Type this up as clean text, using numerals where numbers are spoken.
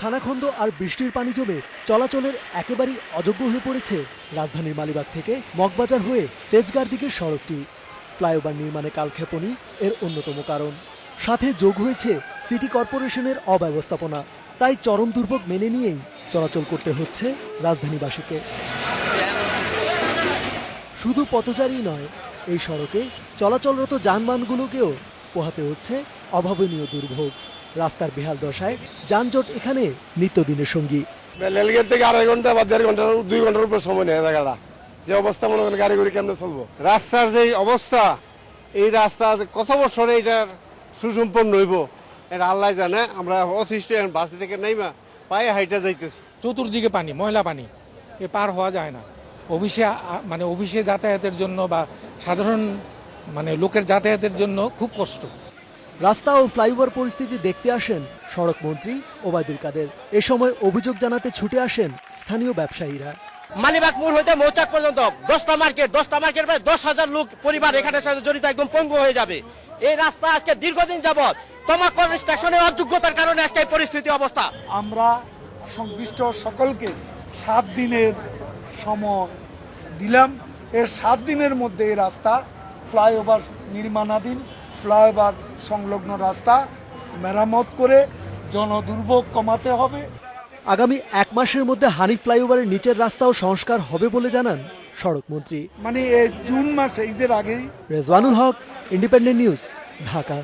খানাখন্দ আর বৃষ্টির পানি জমে চলাচলের একেবারেই অযোগ্য হয়ে পড়েছে রাজধানীর মালিবাগ থেকে মগবাজার হয়ে তেজগাঁর দিকের সড়কটি। ফ্লাইওভার নির্মাণে কালক্ষেপণই এর অন্যতম কারণ। সাথে যোগ হয়েছে সিটি কর্পোরেশনের অব্যবস্থাপনা। তাই চরম দুর্ভোগ মেনে নিয়েই চলাচল করতে হচ্ছে রাজধানীবাসীকে। শুধু পথচারী নয়, এই সড়কে চলাচলরত যানবাহনগুলোকেও পোহাতে হচ্ছে অভাবনীয় দুর্ভোগ। রাস্তার বেহাল দশায় যানজট এখানে নিত্যদিনের সঙ্গী। রেলগেট থেকে 2.5 ঘন্টা বা 1.5 ঘন্টা 2 ঘন্টার উপর সময় নেয় জায়গাটা। যে অবস্থা মনে করেন গাড়ি ঘুরি কেমনে চলবো। রাস্তার যে অবস্থা, এই রাস্তা কত বছরে এটার সুসম্পন্ন হইব এটা আল্লাহ জানে। আমরা অতিষ্ঠ বাস থেকে নেইমা পায়ে হাইটা যাইতেছি। চতুর্দিকে পানি, ময়লা পানি, এ পার হওয়া যায় না। অফিসে যাতায়াতের জন্য বা সাধারণ লোকের যাতায়াতের জন্য খুব কষ্ট। রাস্তা ও ফ্লাইওভার পরিস্থিতি দেখতে আসেন সড়ক মন্ত্রী ওবায়দুল কাদের। এ সময় অভিযোগ জানাতে ছুটে আসেন স্থানীয় ব্যবসায়ীরা। মালিবাগ মোড় হইতে মৌচাক পর্যন্ত 10টা মার্কেট প্রায় 10,000 লোক পরিবার এখানে জড়িত, একদম পঙ্গু হয়ে যাবে। এই রাস্তা আজকে দীর্ঘদিন যাবৎ তমাকর স্টেশনের অযোগ্যতার কারণে আজকে এই পরিস্থিতি অবস্থা। আমরা সংশ্লিষ্ট সকলকে 7 দিনের সময় দিলাম। এর 7 দিনের মধ্যে এই রাস্তা ফ্লাইওভার নির্মাণাধীন, ফ্লাইওভার সংলগ্ন রাস্তা মেরামত করে জনদুর্ভোগ কমাতে হবে। আগামী 1 মাসের মধ্যে হানিফ ফ্লাইওভারের নিচের রাস্তাও সংস্কার হবে বলে জানান সড়ক মন্ত্রী। এই জুন মাসে ঈদের আগেই। রেজওয়ানুল হক, ইন্ডিপেন্ডেন্ট নিউজ, ঢাকা।